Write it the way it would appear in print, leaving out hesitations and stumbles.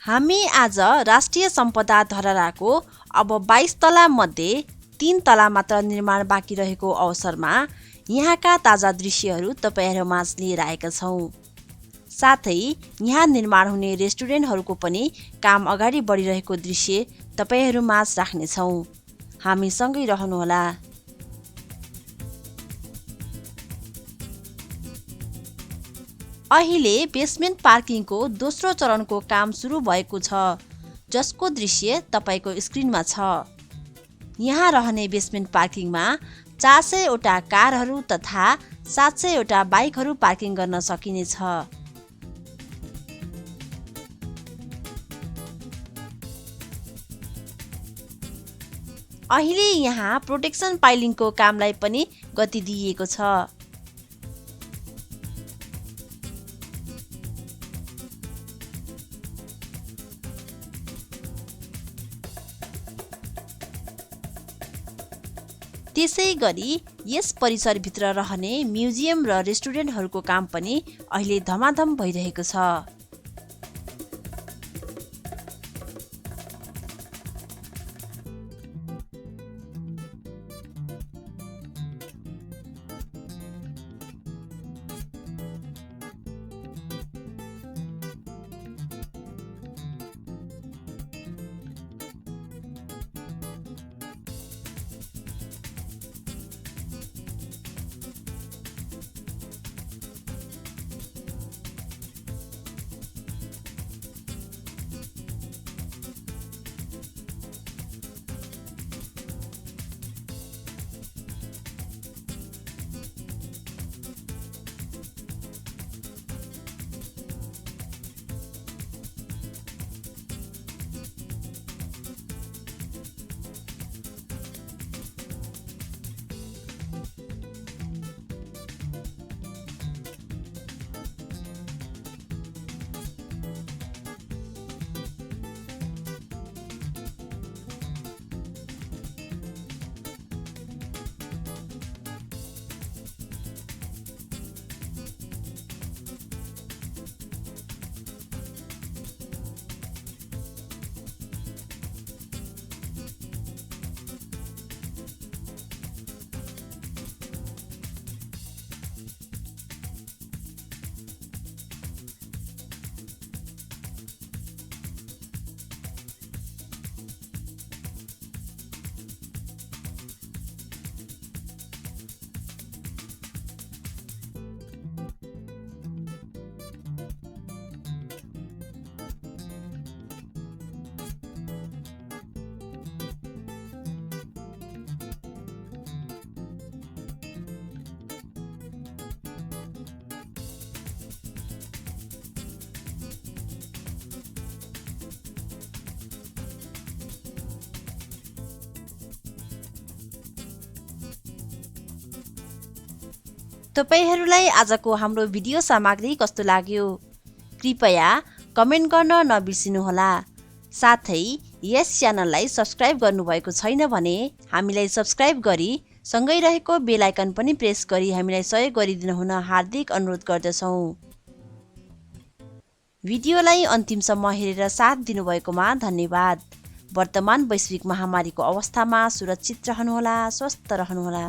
हामी आज राष्ट्रिय सम्पदा धरहराको अब 22 तला मध्ये 3 तला मात्र निर्माण बाँकी रहेको अवसरमा यहाँका ताजा दृश्यहरू तपाईहरुमाझ लिएर आएका छौं। साथै यहाँ निर्माण हुने रेस्टुरेन्टहरूको पनि काम अगाडि बढिरहेको दृश्य तपाईहरुमाझ राख्ने छौं। हामी सँगै रहनुहोला। अहिले बेसमेन्ट पार्किङको दोस्रो चरणको काम सुरु भएको छ, जसको दृश्य तपाईको स्क्रिनमा छ। यहाँ रहने बेसमेन्ट पार्किङमा 400 वटा कारहरू तथा 700 वटा बाइकहरू पार्किङ गर्न सकिनेछ। अहिले यहाँ प्रोटेक्सन पाइलिङको कामलाई पनि गति दिइएको छ। त्यसैगरी यस परिसरभित्र रहने म्युजियम र रेस्टुरेन्टहरूको काम पनि अहिले धमाधम भइरहेको छ। तपाईहरुलाई आजको हाम्रो भिडियो सामग्री कस्तो लाग्यो? कृपया कमेन्ट गर्न नबिर्सिनुहोला। साथै यस च्यानललाई सब्स्क्राइब गर्नुभएको छैन भने हामीलाई सब्स्क्राइब गरी सँगै रहेको बेल आइकन पनि प्रेस गरी हामीलाई सहयोग गरिदिनु हुन हार्दिक अनुरोध गर्दछौं। भिडियोलाई अन्तिमसम्म हेरेर साथ दिनुभएकोमा धन्यवाद। वर्तमान वैश्विक महामारीको अवस्थामा सुरक्षित रहनुहोला, स्वस्थ रहनुहोला।